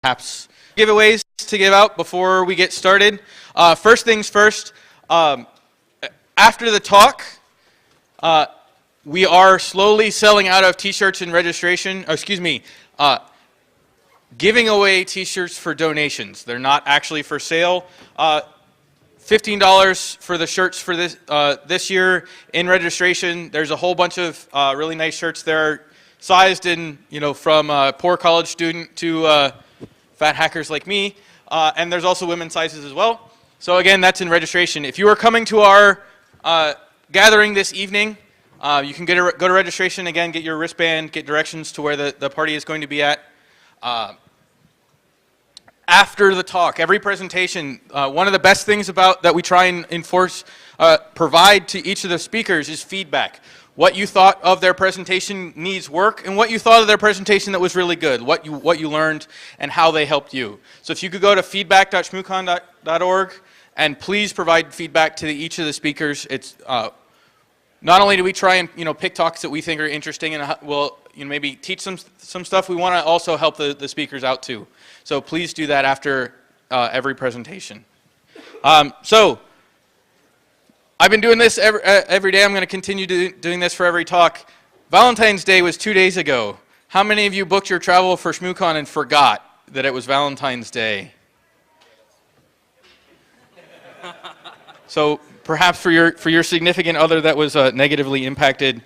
perhaps giveaways to give out before we get started. First things first, after the talk, we are slowly selling out of t-shirts and registration, giving away t-shirts for donations. They're not actually for sale. $15 for the shirts for this year in registration. There's a whole bunch of really nice shirts there, sized in, from a poor college student to fat hackers like me. And there's also women's sizes as well. So again, that's in registration. If you are coming to our gathering this evening, you can go to registration again, get your wristband, get directions to where the party is going to be at. After the talk, every presentation, one of the best things that we try and provide to each of the speakers is feedback. What you thought of their presentation needs work, and what you thought of their presentation that was really good, what you learned, and how they helped you. So if you could go to feedback.shmoocon.org and please provide feedback to each of the speakers. It's not only do we try and pick talks that we think are interesting and we'll maybe teach some stuff, we want to also help the speakers out too. So please do that after every presentation. So I've been doing this every day. I'm going to continue doing this for every talk. Valentine's Day was 2 days ago. How many of you booked your travel for ShmooCon and forgot that it was Valentine's Day? So perhaps for your significant other that was negatively impacted.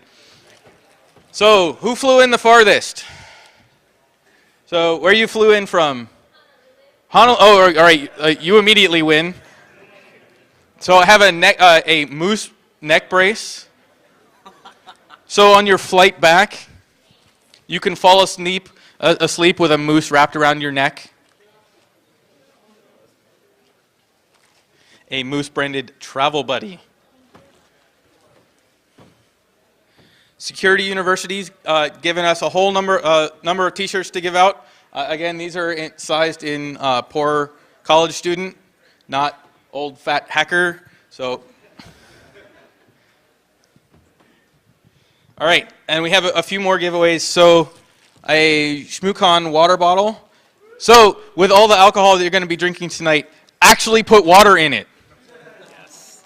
So who flew in the farthest? So where you flew in from? Honolulu. Oh, all right. You immediately win. So I have a moose neck brace. So on your flight back, you can fall asleep with a moose wrapped around your neck. A moose-branded travel buddy. Security University's given us a whole number of t-shirts to give out. Again, these are sized in poor college student, not old fat hacker. So, all right, and we have a few more giveaways. So, a ShmooCon water bottle. So, with all the alcohol that you're going to be drinking tonight, actually put water in it. Yes.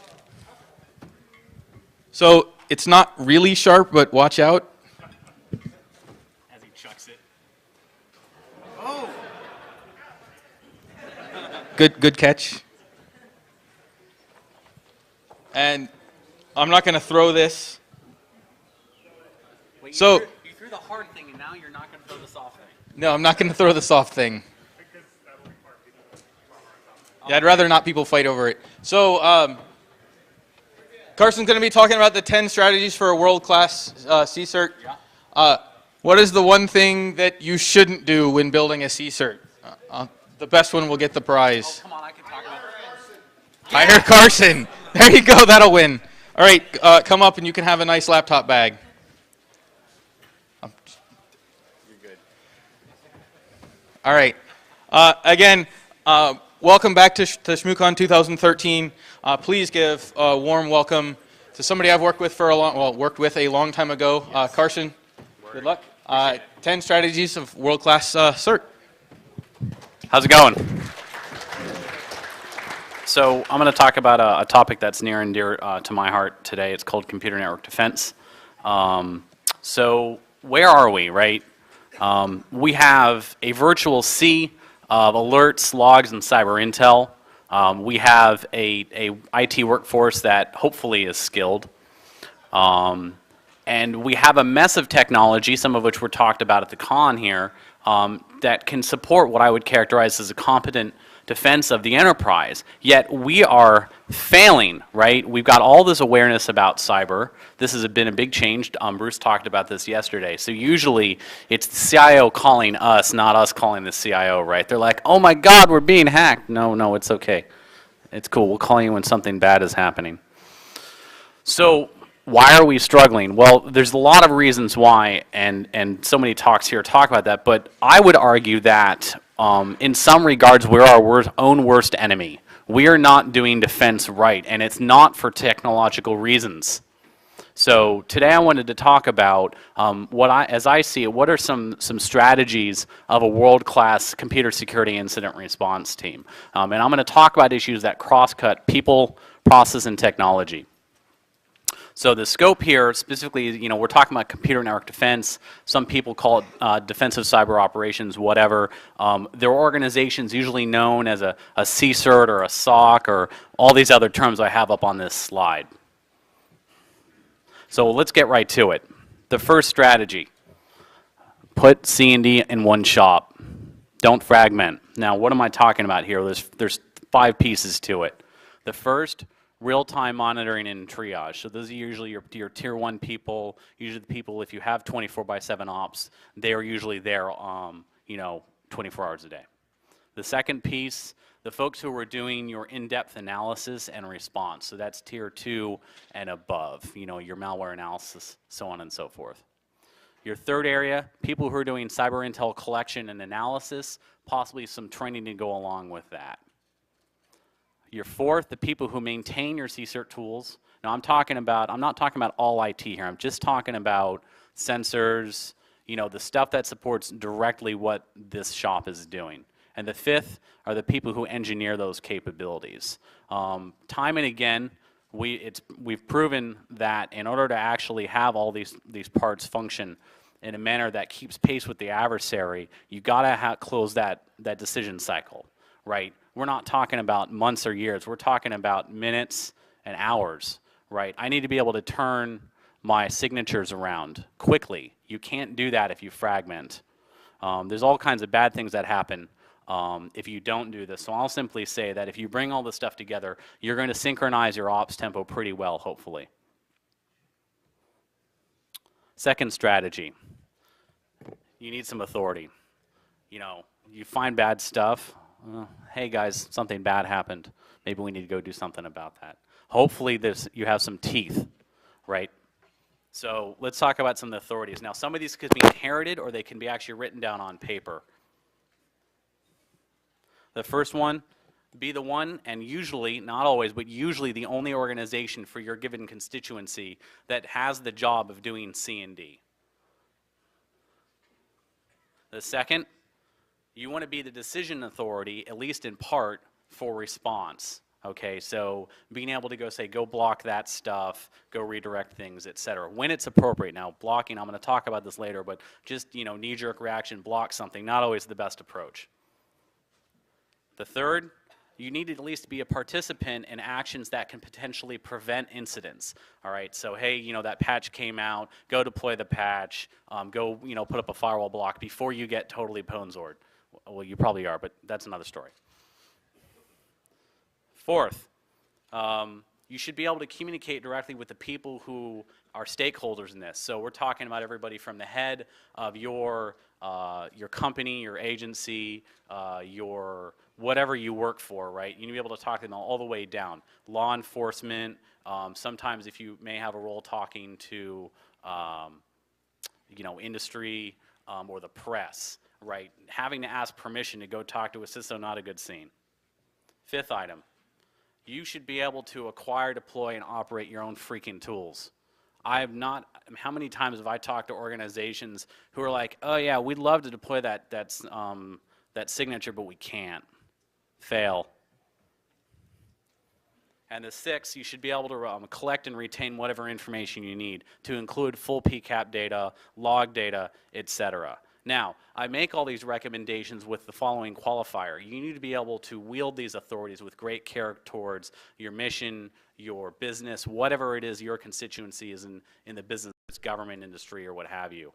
So, it's not really sharp, but watch out. As he chucks it. Oh. Good catch. And I'm not going to throw this. Wait, you threw the hard thing, and now you're not going to throw the soft thing. No, I'm not going to throw the soft thing. Yeah, I'd rather not people fight over it. So, Carson's going to be talking about the 10 strategies for a world-class CCERT. Yeah. What is the one thing that you shouldn't do when building a CCERT? The best one will get the prize. Oh, come on, I can talk about it. Hire Carson. There you go, that'll win. All right, come up and you can have a nice laptop bag. You're good. All right. Again, welcome back to ShmooCon 2013. Please give a warm welcome to somebody I've worked with a long time ago. Carson, good luck. 10 strategies of world-class CERT. How's it going? So I'm going to talk about a topic that's near and dear to my heart today. It's called computer network defense. So where are we, right? We have a virtual sea of alerts, logs, and cyber intel. We have a IT workforce that hopefully is skilled. And we have a mess of technology, some of which were talked about at the con here, that can support what I would characterize as a competent defense of the enterprise. Yet we are failing, right? We've got all this awareness about cyber. This has been a big change. Bruce talked about this yesterday. So usually it's the CIO calling us, not us calling the CIO, right? They're like, oh my God, we're being hacked. No, it's okay. It's cool. We'll call you when something bad is happening. So why are we struggling? Well, there's a lot of reasons why, and so many talks here talk about that, but I would argue that in some regards we're our own worst enemy. We are not doing defense right, and it's not for technological reasons. So today I wanted to talk about as I see it, what are some strategies of a world-class computer security incident response team? And I'm going to talk about issues that cross-cut people, process, and technology. So the scope here, specifically, we're talking about computer network defense. Some people call it defensive cyber operations, whatever. There are organizations usually known as a CSIRT or a SOC or all these other terms I have up on this slide. So let's get right to it. The first strategy, put C&D in one shop. Don't fragment. Now, what am I talking about here? There's 5 pieces to it. The first, real-time monitoring and triage. So those are usually your tier 1 people, usually the people, if you have 24/7 ops, they are usually there, 24 hours a day. The second piece, the folks who are doing your in-depth analysis and response. So that's tier 2 and above, your malware analysis, so on and so forth. Your third area, people who are doing cyber intel collection and analysis, possibly some training to go along with that. Your fourth, the people who maintain your CSIRT tools. Now I'm not talking about all IT here. I'm just talking about sensors, the stuff that supports directly what this shop is doing. And the fifth are the people who engineer those capabilities. Time and again, we've proven that in order to actually have all these parts function in a manner that keeps pace with the adversary, you gotta close that decision cycle, right? We're not talking about months or years. We're talking about minutes and hours, right? I need to be able to turn my signatures around quickly. You can't do that if you fragment. There's all kinds of bad things that happen if you don't do this. So I'll simply say that if you bring all this stuff together, you're going to synchronize your ops tempo pretty well, hopefully. Second strategy, you need some authority. You find bad stuff. Hey guys, something bad happened. Maybe we need to go do something about that. Hopefully you have some teeth, right? So let's talk about some of the authorities. Now some of these could be inherited or they can be actually written down on paper. The first one, be the one, and usually, not always, but usually the only organization for your given constituency that has the job of doing C&D. The second, you want to be the decision authority, at least in part, for response. Okay, so being able to go block that stuff, go redirect things, etc. When it's appropriate. Now, blocking, I'm going to talk about this later, but just, knee-jerk reaction, block something, not always the best approach. The third, you need to at least be a participant in actions that can potentially prevent incidents. All right, so hey, that patch came out, go deploy the patch, go, put up a firewall block before you get totally pwnzored. Well, you probably are, but that's another story. Fourth, you should be able to communicate directly with the people who are stakeholders in this. So we're talking about everybody from the head of your company, your agency, your whatever you work for, right? You need to be able to talk to them all the way down. Law enforcement, sometimes if you may have a role talking to, industry or the press, right? Having to ask permission to go talk to a CISO, not a good scene. Fifth item, you should be able to acquire, deploy, and operate your own freaking tools. How many times have I talked to organizations who are like, oh yeah, we'd love to deploy that signature, but we can't. Fail. And the sixth, you should be able to collect and retain whatever information you need to include full PCAP data, log data, etc. Now, I make all these recommendations with the following qualifier. You need to be able to wield these authorities with great care towards your mission, your business, whatever it is your constituency is in the business, government, industry, or what have you.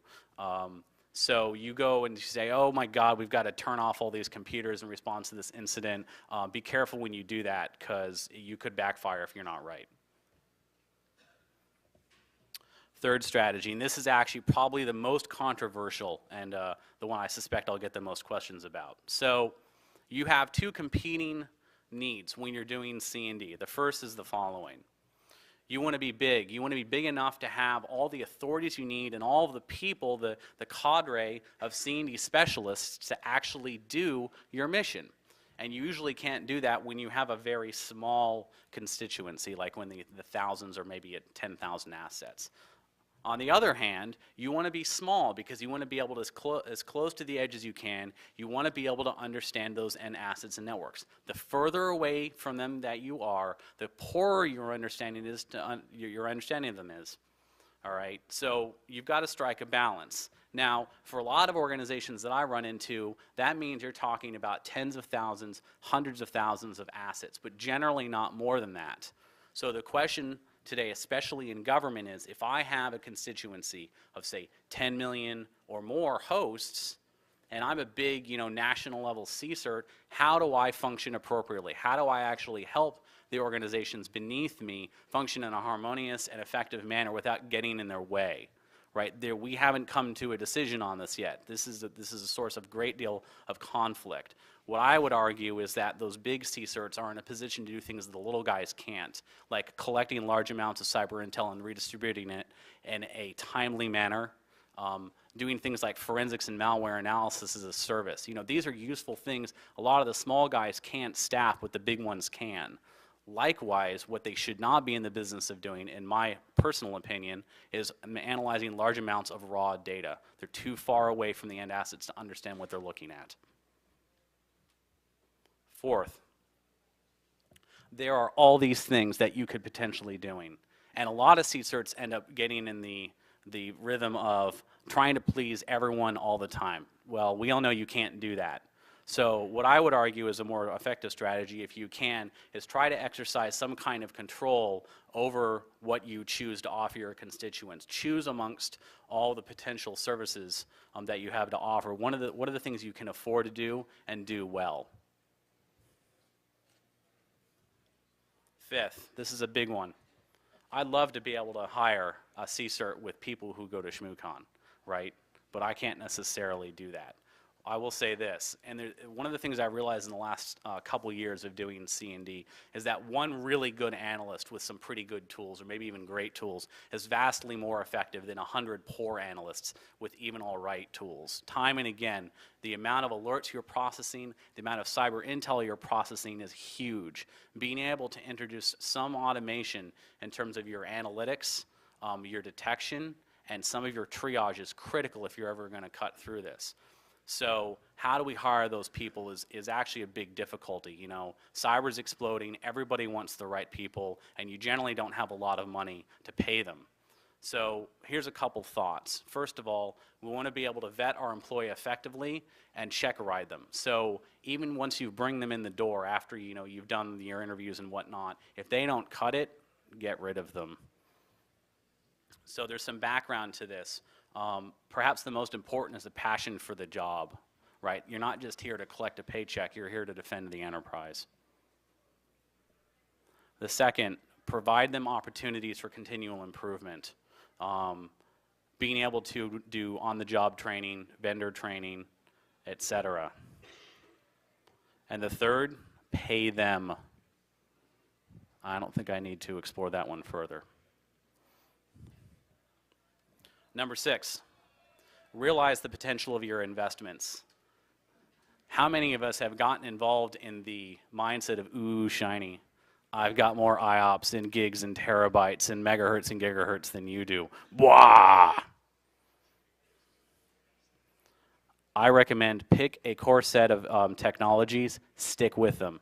So you go and you say, oh my God, we've got to turn off all these computers in response to this incident. Be careful when you do that because you could backfire if you're not right. Third strategy, and this is actually probably the most controversial and the one I suspect I'll get the most questions about. So you have two competing needs when you're doing C&D. The first is the following. You want to be big. You want to be big enough to have all the authorities you need and all of the people, the cadre of C&D specialists to actually do your mission. And you usually can't do that when you have a very small constituency, like when the thousands or maybe at 10,000 assets. On the other hand, you want to be small because you want to be able to as close to the edge as you can. You want to be able to understand those end assets and networks. The further away from them that you are, the poorer your understanding is your understanding of them is. All right, so you've got to strike a balance. Now, for a lot of organizations that I run into, that means you're talking about tens of thousands, hundreds of thousands of assets, but generally not more than that. So the question today, especially in government, is if I have a constituency of, say, 10 million or more hosts, and I'm a big, national level CSIRT, how do I function appropriately? How do I actually help the organizations beneath me function in a harmonious and effective manner without getting in their way? Right there, we haven't come to a decision on this yet. This is a source of great deal of conflict. What I would argue is that those big CSIRTs are in a position to do things that the little guys can't, like collecting large amounts of cyber intel and redistributing it in a timely manner, doing things like forensics and malware analysis as a service. These are useful things a lot of the small guys can't staff, but the big ones can. Likewise, what they should not be in the business of doing, in my personal opinion, is analyzing large amounts of raw data. They're too far away from the end assets to understand what they're looking at. Fourth, there are all these things that you could potentially doing. And a lot of CSIRTs end up getting in the rhythm of trying to please everyone all the time. Well, we all know you can't do that. So what I would argue is a more effective strategy, if you can, is try to exercise some kind of control over what you choose to offer your constituents. Choose amongst all the potential services that you have to offer. What are the things you can afford to do and do well? Fifth, this is a big one. I'd love to be able to hire a CSIRT with people who go to ShmooCon, right? But I can't necessarily do that. I will say this, and one of the things I realized in the last couple years of doing C&D is that one really good analyst with some pretty good tools, or maybe even great tools, is vastly more effective than 100 poor analysts with even all right tools. Time and again, the amount of alerts you're processing, the amount of cyber intel you're processing is huge. Being able to introduce some automation in terms of your analytics, your detection, and some of your triage is critical if you're ever going to cut through this. So how do we hire those people is actually a big difficulty. Cyber's exploding, everybody wants the right people, and you generally don't have a lot of money to pay them. So here's a couple thoughts. First of all, we want to be able to vet our employee effectively and check ride them. So even once you bring them in the door after you've done your interviews and whatnot, if they don't cut it, get rid of them. So there's some background to this. Perhaps the most important is a passion for the job, right? You're not just here to collect a paycheck, you're here to defend the enterprise. The second, provide them opportunities for continual improvement. Being able to do on-the-job training, vendor training, etc. And the third, pay them. I don't think I need to explore that one further. Number 6, realize the potential of your investments. How many of us have gotten involved in the mindset of, ooh, shiny, I've got more IOPS and gigs and terabytes and megahertz and gigahertz than you do. Blah! I recommend pick a core set of technologies, stick with them.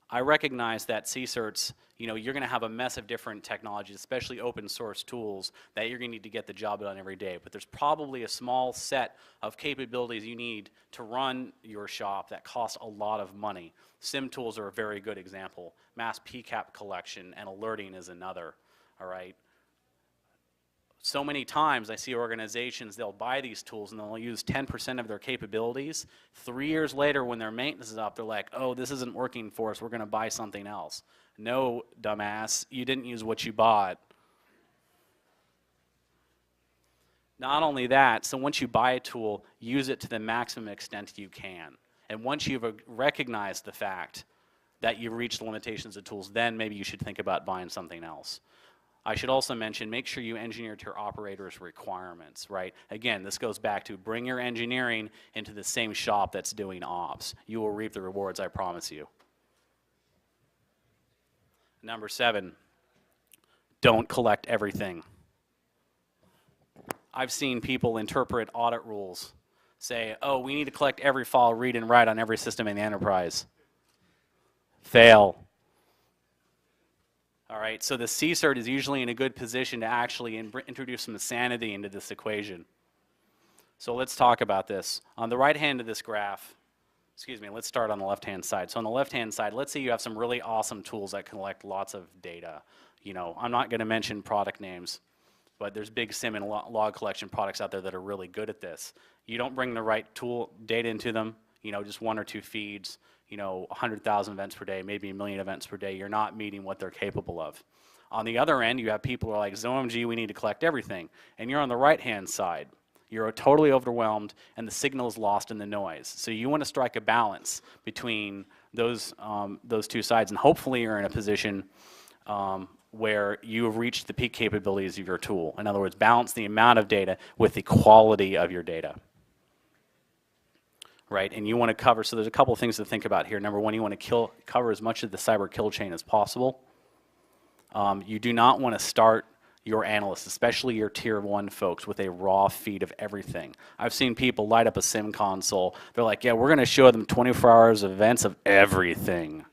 I recognize that CSIRTs, you're going to have a mess of different technologies, especially open source tools, that you're going to need to get the job done every day. But there's probably a small set of capabilities you need to run your shop that cost a lot of money. SIM tools are a very good example. Mass PCAP collection and alerting is another, all right? So many times I see organizations, they'll buy these tools and they'll use 10% of their capabilities. 3 years later when their maintenance is up, they're like, oh, this isn't working for us, we're going to buy something else. No, dumbass, you didn't use what you bought. Not only that, so once you buy a tool, use it to the maximum extent you can. And once you've recognized the fact that you've reached the limitations of tools, then maybe you should think about buying something else. I should also mention, make sure you engineer to your operator's requirements, right? Again, this goes back to bring your engineering into the same shop that's doing ops. You will reap the rewards, I promise you. Number 7, don't collect everything. I've seen people interpret audit rules, say, oh, we need to collect every file, read and write on every system in the enterprise. Fail. All right, so the CSIRT is usually in a good position to actually introduce some sanity into this equation. So let's talk about this. On the right hand of this graph, let's start on the left-hand side. So on the left-hand side, let's say you have some really awesome tools that collect lots of data. You know, I'm not going to mention product names, but there's big SIM and log collection products out there that are really good at this. You don't bring the right tool data into them, you know, just 1 or 2 feeds, you know, 100,000 events per day, maybe 1 million events per day, you're not meeting what they're capable of. On the other end, you have people who are like, OMG, we need to collect everything. And you're on the right-hand side. You're totally overwhelmed, and the signal is lost in the noise. So you want to strike a balance between those 2 sides, and hopefully you're in a position where you have reached the peak capabilities of your tool. In other words, balance the amount of data with the quality of your data. Right, and you want to cover, so there's a couple of things to think about here. Number 1, you want to cover as much of the cyber kill chain as possible. You do not want to start your analysts, especially your tier 1 folks, with a raw feed of everything. I've seen people light up a SIM console. They're like, yeah, we're going to show them 24 hours of events of everything.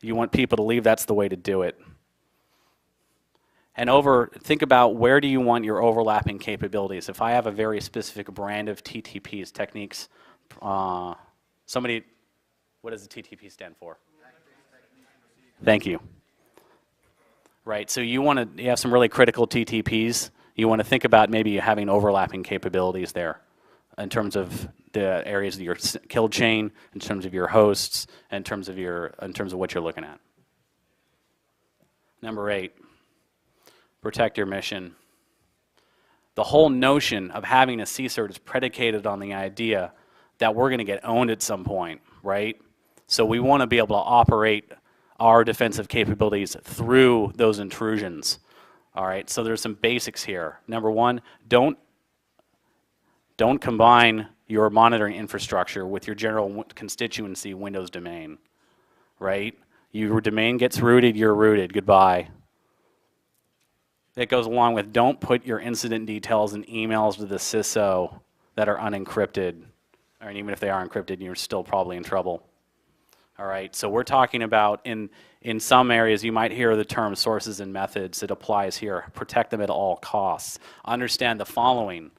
You want people to believe that's the way to do it. And think about where do you want your overlapping capabilities. If I have a very specific brand of TTPs, techniques, somebody, what does the TTP stand for? Thank you. Right, so you have some really critical TTPs. You want to think about maybe having overlapping capabilities there in terms of the areas of your kill chain, in terms of your hosts, in terms of what you're looking at. Number 8. Protect your mission. The whole notion of having a CSIRT is predicated on the idea that we're going to get owned at some point, right? So we want to be able to operate our defensive capabilities through those intrusions. All right, so there's some basics here. Number 1, don't combine your monitoring infrastructure with your general constituency Windows domain, right? Your domain gets rooted, you're rooted, goodbye. It goes along with don't put your incident details in emails to the CISO that are unencrypted, or even if they are encrypted, you're still probably in trouble. All right, so we're talking about in some areas you might hear the term sources and methods. It applies here. Protect them at all costs. Understand the following.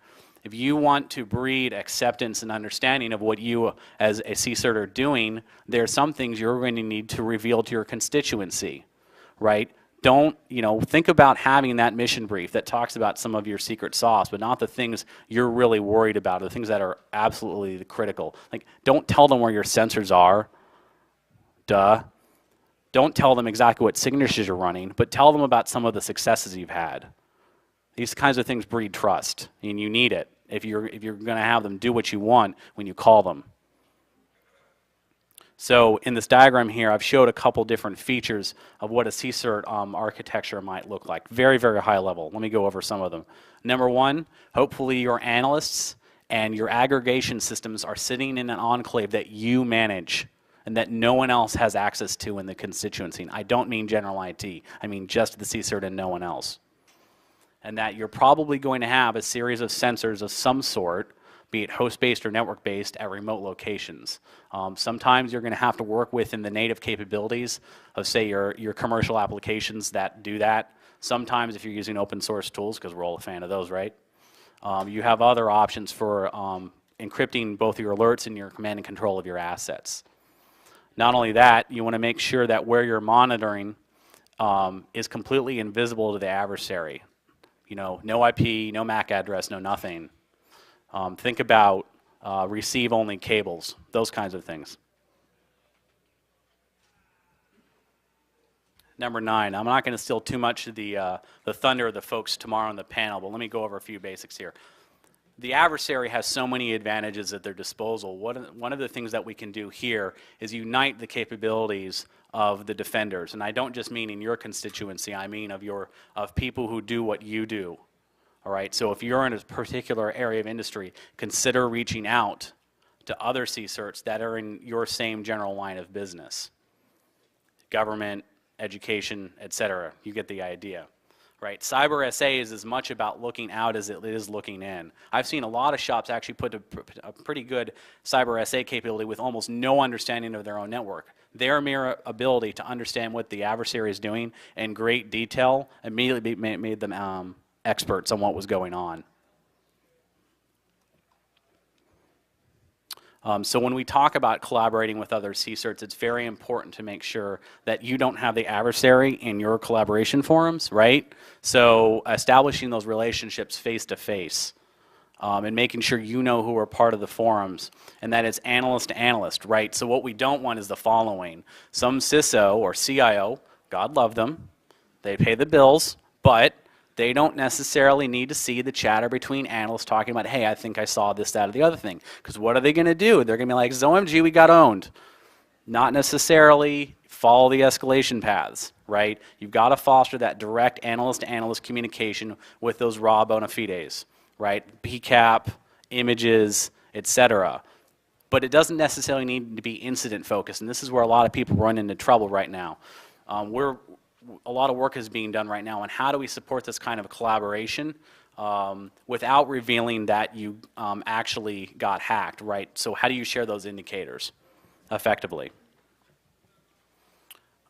If you want to breed acceptance and understanding of what you as a CSIRT are doing, there are some things you're going to need to reveal to your constituency, right? Don't, think about having that mission brief that talks about some of your secret sauce, but not the things you're really worried about, the things that are absolutely critical. Like, don't tell them where your sensors are. Duh. Don't tell them exactly what signatures you're running, but tell them about some of the successes you've had. These kinds of things breed trust, and you need it if you're going to have them do what you want when you call them. So in this diagram here, I've showed a couple different features of what a CSIRT architecture might look like. Very, very high level. Let me go over some of them. Number 1, hopefully your analysts and your aggregation systems are sitting in an enclave that you manage and that no one else has access to in the constituency. I don't mean general IT. I mean just the CSIRT and no one else. And that you're probably going to have a series of sensors of some sort, be it host-based or network-based, at remote locations. Sometimes you're going to have to work within the native capabilities of, say, your commercial applications that do that. Sometimes if you're using open source tools, because we're all a fan of those, right? You have other options for encrypting both your alerts and your command and control of your assets. Not only that, you want to make sure that where you're monitoring is completely invisible to the adversary. No IP, no MAC address, no nothing. Think about receive-only cables, those kinds of things. Number 9, I'm not going to steal too much of the thunder of the folks tomorrow on the panel, but let me go over a few basics here. the adversary has so many advantages at their disposal. One of the things that we can do here is unite the capabilities of the defenders. And I don't just mean in your constituency, I mean of people who do what you do. All right, so if you're in a particular area of industry, consider reaching out to other CSERTs that are in your same general line of business. Government, education, et cetera. You get the idea. Right, Cyber SA is as much about looking out as it is looking in. I've seen a lot of shops actually put a pretty good Cyber SA capability with almost no understanding of their own network. Their mere ability to understand what the adversary is doing in great detail immediately made them experts on what was going on. So when we talk about collaborating with other CSERTs, it's very important to make sure that you don't have the adversary in your collaboration forums, right? So establishing those relationships face to face and making sure you know who are part of the forums and that it's analyst to analyst, right? So what we don't want is the following. Some CISO or CIO, God love them, they pay the bills, but they don't necessarily need to see the chatter between analysts talking about, hey, I think I saw this, that, or the other thing. Because what are they going to do? They're going to be like, OMG, we got owned. Not necessarily follow the escalation paths, right? You've got to foster that direct analyst-to-analyst communication with those raw bona fides, right? PCAP, images, etc. But it doesn't necessarily need to be incident-focused, and this is where a lot of people run into trouble right now. A lot of work is being done right now on how do we support this kind of collaboration without revealing that you actually got hacked, right? So how do you share those indicators effectively?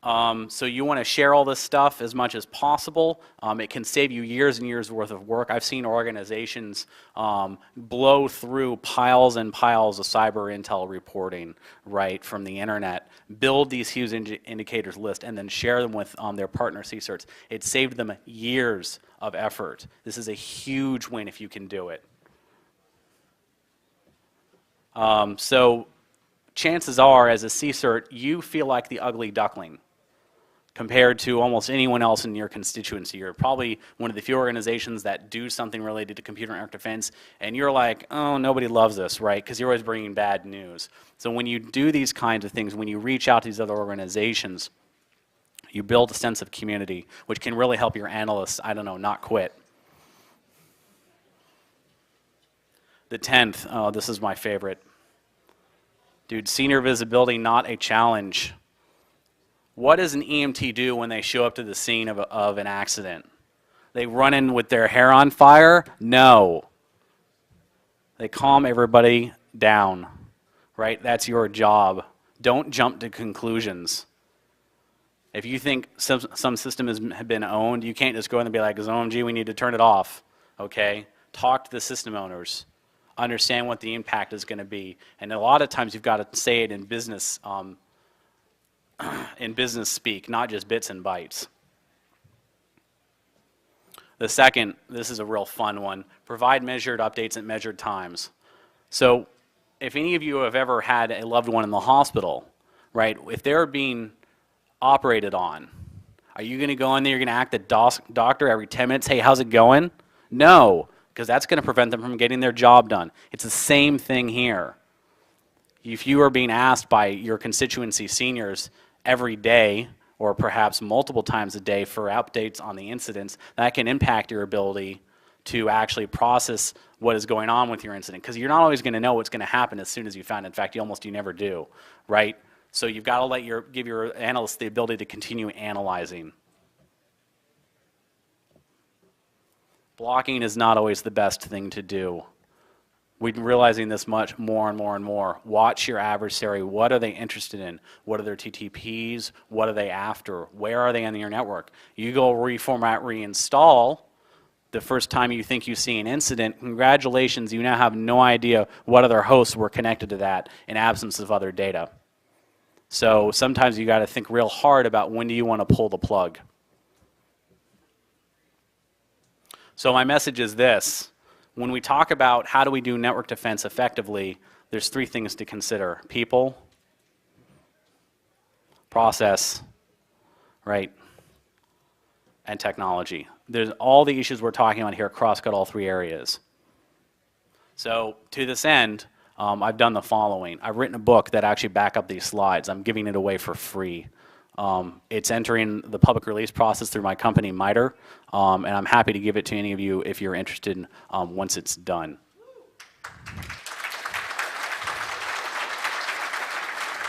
So you want to share all this stuff as much as possible. It can save you years and years worth of work. I've seen organizations blow through piles and piles of cyber intel reporting, right, from the internet, build these huge indicators list, and then share them with their partner CSERTs. It saved them years of effort. This is a huge win if you can do it. So chances are, as a CSERT, you feel like the ugly duckling compared to almost anyone else in your constituency. You're probably one of the few organizations that do something related to computer network defense, and you're like, oh, nobody loves us, right? Because you're always bringing bad news. So when you do these kinds of things, when you reach out to these other organizations, you build a sense of community, which can really help your analysts, I don't know, not quit. The 10th, oh, this is my favorite. Dude, senior visibility, not a challenge. What does an EMT do when they show up to the scene of an accident? They run in with their hair on fire? No. They calm everybody down, right? That's your job. Don't jump to conclusions. If you think some system has been owned, you can't just go in and be like, OMG, we need to turn it off, okay? Talk to the system owners. Understand what the impact is going to be. And a lot of times you've got to say it in business speak, not just bits and bytes. The second, this is a real fun one, provide measured updates at measured times. So if any of you have ever had a loved one in the hospital, right, if they're being operated on, are you going to go in there, you're going to act the doctor every 10 minutes, hey, how's it going? No, because that's going to prevent them from getting their job done. It's the same thing here. If you are being asked by your constituency seniors every day, or perhaps multiple times a day for updates on the incidents, that can impact your ability to actually process what is going on with your incident, because you're not always going to know what's going to happen as soon as you found it. In fact, you never do, right? So you've got to give your analysts the ability to continue analyzing. Blocking is not always the best thing to do. We've been realizing this much more and more and more. Watch your adversary. What are they interested in? What are their TTPs? What are they after? Where are they on your network? You go reformat, reinstall. The first time you think you see an incident, congratulations, you now have no idea what other hosts were connected to that in absence of other data. So sometimes you got to think real hard about when do you want to pull the plug. So my message is this. When we talk about how do we do network defense effectively, there's three things to consider. People, process, right, and technology. There's all the issues we're talking about here cross-cut all three areas. So to this end, I've done the following. I've written a book that actually back up these slides. I'm giving it away for free. It's entering the public release process through my company, MITRE, and I'm happy to give it to any of you if you're interested once it's done.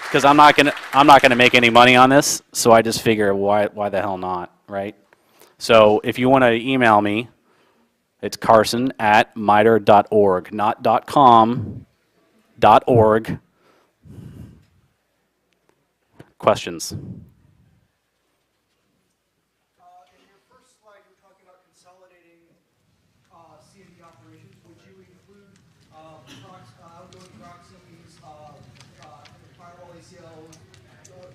Because I'm not gonna make any money on this, so I just figure why the hell not, right? So if you want to email me, it's carson@mitre.org, not .com, .org. Questions? In your first slide, you were talking about consolidating C&D operations. Would you include outgoing proxies, firewall ACLs,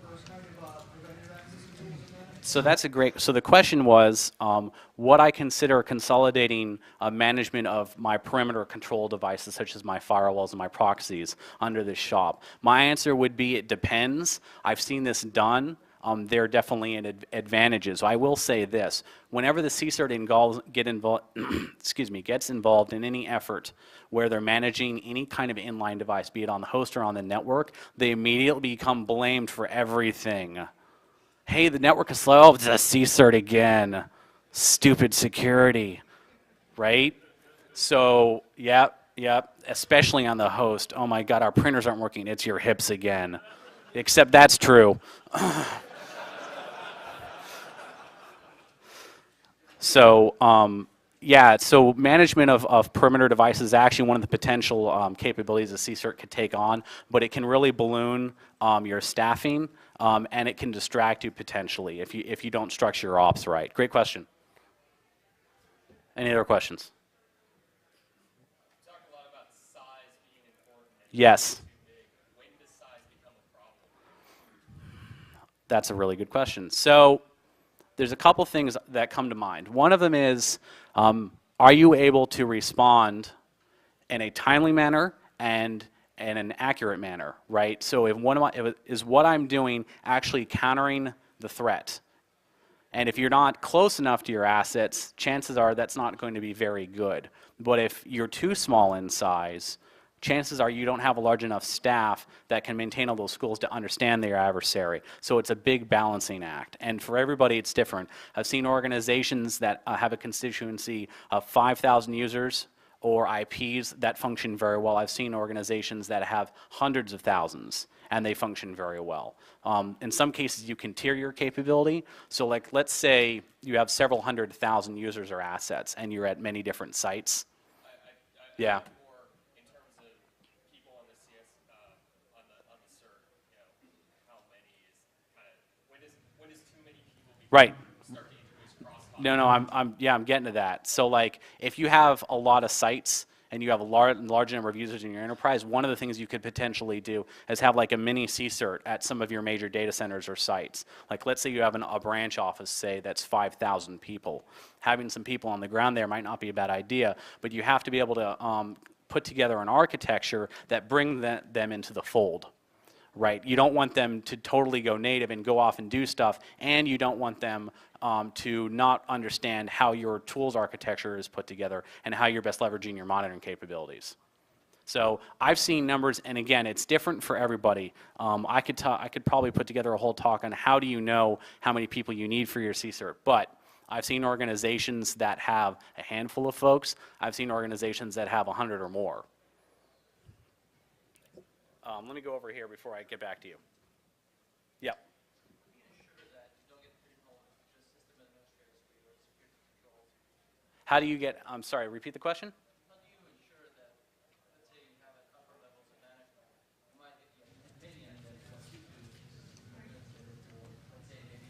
those kind of preventative access tools in that? So that's a great, so the question was, what I consider consolidating management of my perimeter control devices, such as my firewalls and my proxies, under this shop. My answer would be it depends. I've seen this done. There are definitely advantages. I will say this: whenever the CSIRT gets involved in any effort where they're managing any kind of inline device, be it on the host or on the network, they immediately become blamed for everything. Hey, the network is slow. It's a CSIRT again. Stupid security, right? So, yep, especially on the host. Oh my God, our printers aren't working. It's your hips again. Except that's true. So, yeah, so management of perimeter devices is actually one of the potential capabilities a CSIRT could take on, but it can really balloon your staffing, and it can distract you potentially if you don't structure your ops right. Great question. Any other questions? You talked a lot about size being important. Yes. When does size become a problem? That's a really good question. So there's a couple things that come to mind. One of them is, are you able to respond in a timely manner and in an accurate manner, right? So if what I'm doing actually countering the threat? And if you're not close enough to your assets, chances are that's not going to be very good. But if you're too small in size, chances are you don't have a large enough staff that can maintain all those skills to understand their adversary. So it's a big balancing act. And for everybody, it's different. I've seen organizations that have a constituency of 5,000 users or IPs that function very well. I've seen organizations that have hundreds of thousands, and they function very well. In some cases, you can tier your capability. So like, let's say you have several 100,000 users or assets, and you're at many different sites. Yeah. Or in terms of people on the CS on the CERT, how many is kind of when does too many people Right. start to introduce crosstalk? No, I'm getting to that. So like, if you have a lot of sites and you have a large number of users in your enterprise, one of the things you could potentially do is have like a mini CSIRT at some of your major data centers or sites. Like, let's say you have a branch office, say, that's 5,000 people. Having some people on the ground there might not be a bad idea, but you have to be able to put together an architecture that brings them into the fold. Right, you don't want them to totally go native and go off and do stuff, and you don't want them to not understand how your tools architecture is put together and how you're best leveraging your monitoring capabilities. So I've seen numbers, and again, it's different for everybody. I could probably put together a whole talk on how do you know how many people you need for your CSIRT, but I've seen organizations that have a handful of folks. I've seen organizations that have 100 or more. Let me go over here before I get back to you. Yep. How do you get, I'm sorry, repeat the question? How do you ensure that, let's say you have a couple levels of management, you might get the opinion that you'll speak to, let's say maybe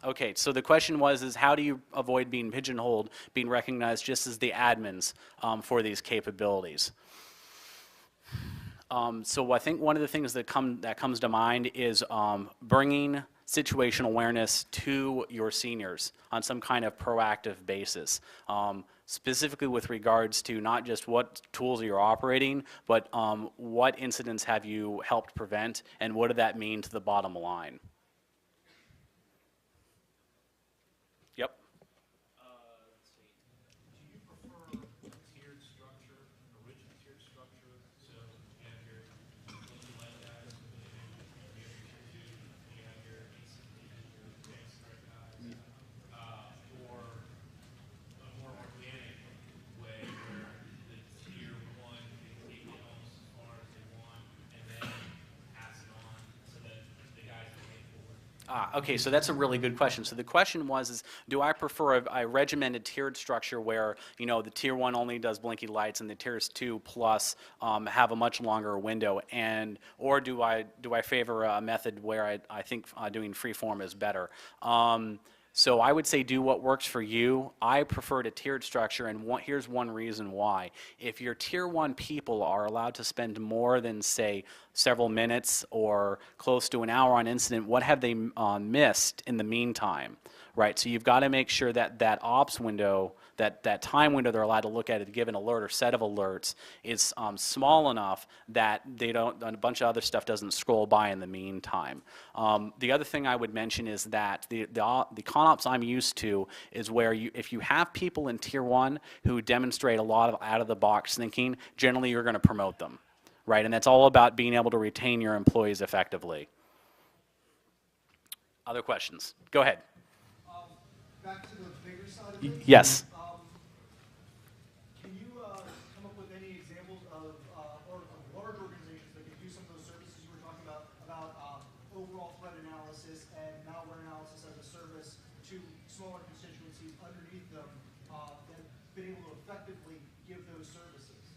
Okay, so the question is how do you avoid being pigeonholed, being recognized just as the admins for these capabilities? So I think one of the things that comes to mind is bringing situational awareness to your seniors on some kind of proactive basis, specifically with regards to not just what tools you're operating, but what incidents have you helped prevent, and what did that mean to the bottom line? Yep. Let's see. Do you prefer Okay, so that's a really good question. So the question was, do I prefer a regimented tiered structure where, you know, the tier 1 only does blinky lights and the tiers 2 plus have a much longer window, or do I favor a method where I think doing freeform is better? So I would say do what works for you. I prefer a tiered structure, and here's one reason why. If your tier 1 people are allowed to spend more than, say, several minutes or close to an hour on incident, what have they missed in the meantime, right? So you've got to make sure that that ops window, that time window they're allowed to look at a given alert or set of alerts is small enough that they don't, a bunch of other stuff doesn't scroll by in the meantime. The other thing I would mention is that the ConOps I'm used to is where if you have people in tier 1 who demonstrate a lot of out-of-the-box thinking, generally you're going to promote them, right? And that's all about being able to retain your employees effectively. Other questions? Go ahead. Back to the bigger side of it. Yes. Can you come up with any examples of large organizations that could use some of those services you were talking about overall threat analysis and malware analysis as a service to smaller constituencies underneath them that have been able to effectively give those services?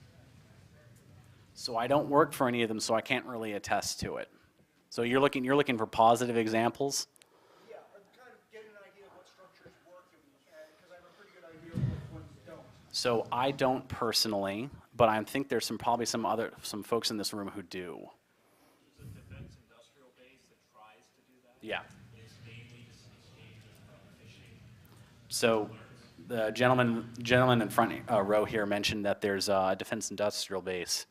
So I don't work for any of them, so I can't really attest to it. So you're looking for positive examples? Yeah, I'm kind of getting an idea of what structures work because I have a pretty good idea of what ones don't. So I don't personally, but I think there's probably some folks in this room who do. There's a defense industrial base that tries to do that. Yeah. It's mainly escaped from phishing. So the gentleman in front row here mentioned that there's a defense industrial base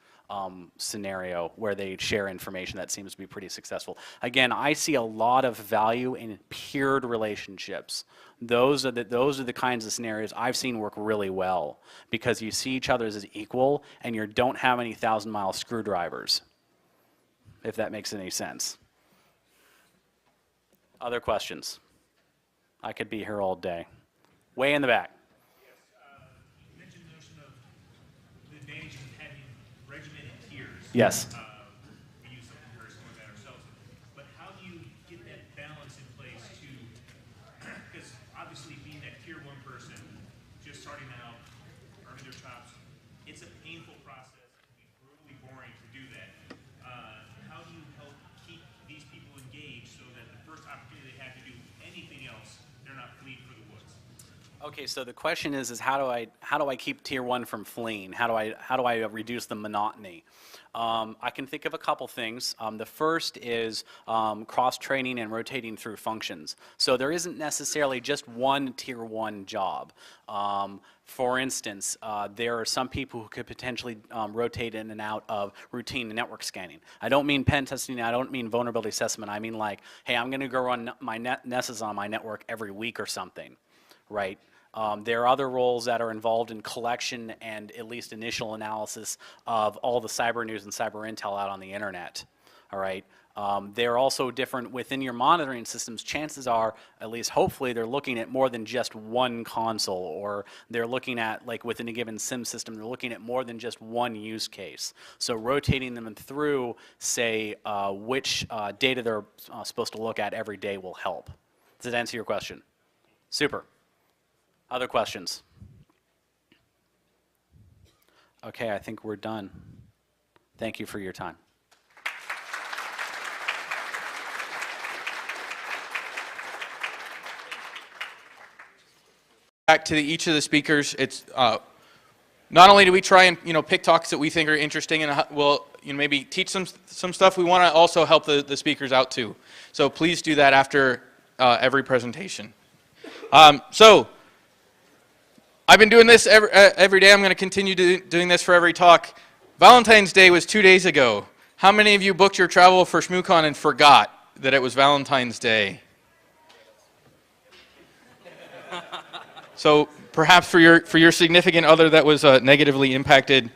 scenario where they share information that seems to be pretty successful. Again, I see a lot of value in peered relationships. Those are the kinds of scenarios I've seen work really well because you see each other as equal and you don't have any 1,000-mile screwdrivers, if that makes any sense. Other questions? I could be here all day. Way in the back. Yes, you mentioned the notion of the advantage of having regimented tiers. Yes. We use something very similar to that ourselves. But how do you get that balance in place to, because obviously being that tier 1 person, just starting out, earning their chops, it's a painful process. It can be brutally boring to do that. How do you help keep these people engaged so that the first opportunity they have to do anything else, they're not fleeing for the woods? Okay, so the question is how do I keep tier 1 from fleeing? How do I reduce the monotony? I can think of a couple things. The first is cross-training and rotating through functions. So there isn't necessarily just one tier 1 job. For instance, there are some people who could potentially rotate in and out of routine network scanning. I don't mean pen testing, I don't mean vulnerability assessment, I mean like, hey, I'm going to go run my Nesses on my network every week or something, right? There are other roles that are involved in collection and at least initial analysis of all the cyber news and cyber intel out on the internet, all right? They're also different within your monitoring systems. Chances are, at least hopefully, they're looking at more than just one console, or they're looking at, like within a given SIM system, they're looking at more than just one use case. So rotating them through, say, which data they're supposed to look at every day will help. Does that answer your question? Super. Other questions? Okay, I think we're done. Thank you for your time. Back to each of the speakers, it's not only do we try and pick talks that we think are interesting and we'll maybe teach some stuff, we want to also help the speakers out too. So please do that after every presentation. So I've been doing this every day. I'm going to continue doing this for every talk. Valentine's Day was 2 days ago. How many of you booked your travel for ShmooCon and forgot that it was Valentine's Day? So perhaps for your significant other that was negatively impacted.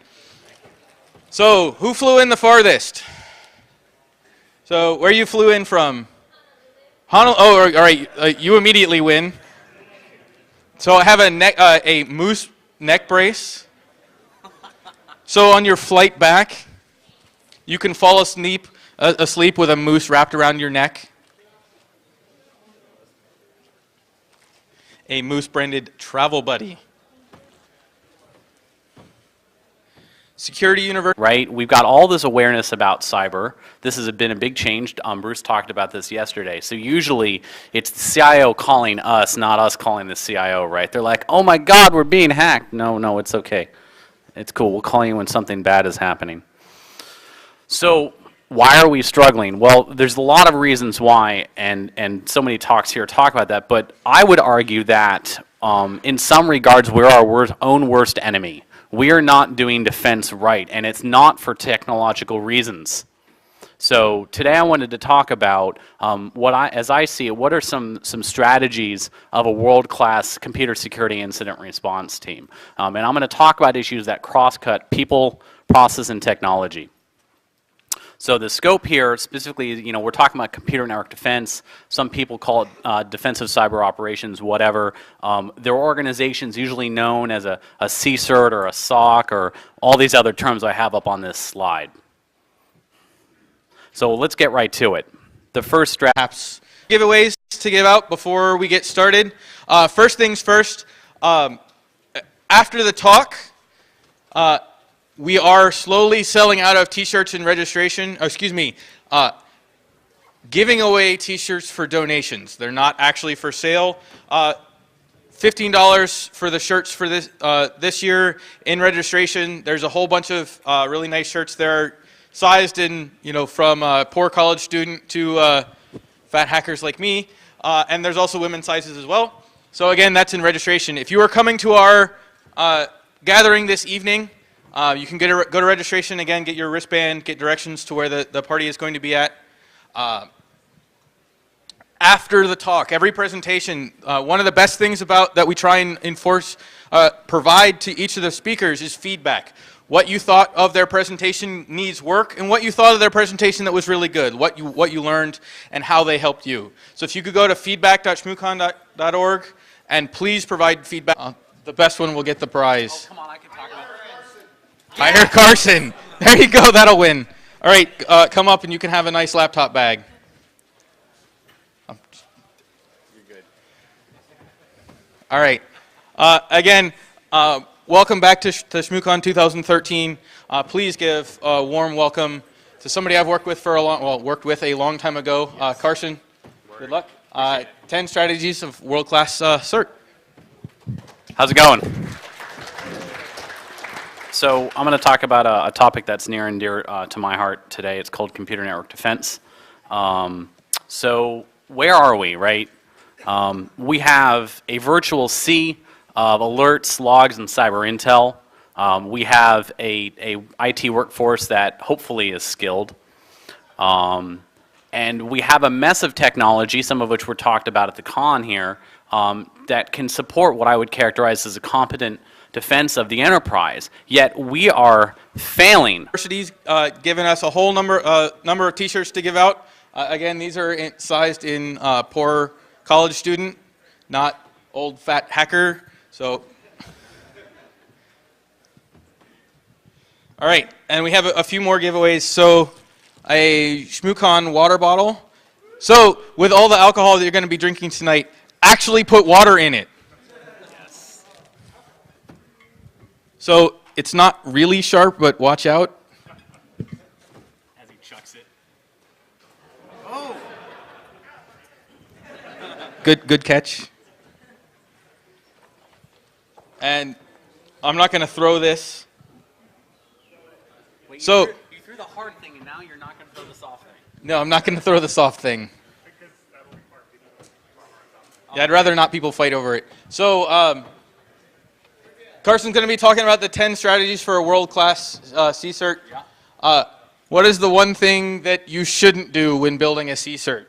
So who flew in the farthest? So where you flew in from? Honolulu. Oh, all right. You immediately win. So I have a moose neck brace. So on your flight back, you can fall asleep with a moose wrapped around your neck. a Moose-branded travel buddy. Security University. Right? We've got all this awareness about cyber. This has been a big change. Bruce talked about this yesterday. So usually it's the CIO calling us, not us calling the CIO, right? They're like, oh my God, we're being hacked. No, it's okay. It's cool. We'll call you when something bad is happening. So why are we struggling? Well, there's a lot of reasons why, and so many talks here talk about that, but I would argue that in some regards we're our own worst enemy. We are not doing defense right, and it's not for technological reasons. So today I wanted to talk about as I see it, what are some strategies of a world-class computer security incident response team. And I'm going to talk about issues that cross-cut people, process, and technology. So the scope here, specifically, we're talking about computer network defense. Some people call it defensive cyber operations, whatever. There are organizations usually known as a CSIRT or a SOC or all these other terms I have up on this slide. So let's get right to it. The first Perhaps giveaways to give out before we get started. First things first, after the talk, we are slowly selling out of t-shirts and registration, giving away t-shirts for donations. They're not actually for sale. $15 for the shirts for this year in registration. There's a whole bunch of really nice shirts there, sized in, from a poor college student to fat hackers like me. And there's also women's sizes as well. So again, that's in registration. If you are coming to our gathering this evening, you can go to registration, again, get your wristband, get directions to where the party is going to be at. After the talk, every presentation, one of the best things that we try and provide to each of the speakers is feedback. What you thought of their presentation needs work, and what you thought of their presentation that was really good, what you learned, and how they helped you. So if you could go to feedback.shmoocon.org and please provide feedback. The best one will get the prize. Oh, come on, I can talk about it. Hire Carson. There you go. That'll win. All right, come up and you can have a nice laptop bag. You're good. All right. Again, welcome back to ShmooCon 2013. Please give a warm welcome to somebody I've worked with a long time ago. Carson, good luck. 10 strategies of world-class CERT. How's it going? So I'm going to talk about a topic that's near and dear to my heart today. It's called computer network defense. So where are we, right? We have a virtual sea of alerts, logs, and cyber intel. We have a IT workforce that hopefully is skilled. And we have a mess of technology, some of which were talked about at the con here, that can support what I would characterize as a competent defense of the enterprise. Yet we are failing. University's given us a whole number of t-shirts to give out. Again, these are sized in poor college student, not old fat hacker. So, all right, and we have a few more giveaways. So, a ShmooCon water bottle. So, with all the alcohol that you're going to be drinking tonight, actually put water in it. So it's not really sharp, but watch out. As he chucks it. Good catch. And I'm not going to throw this. Wait, So you threw the hard thing, and now you're not going to throw the soft thing. no, I'm not going to throw the soft thing. Yeah, I'd rather not people fight over it. So Carson's going to be talking about the 10 strategies for a world-class CSIRT. Yeah. What is the one thing that you shouldn't do when building a CSIRT?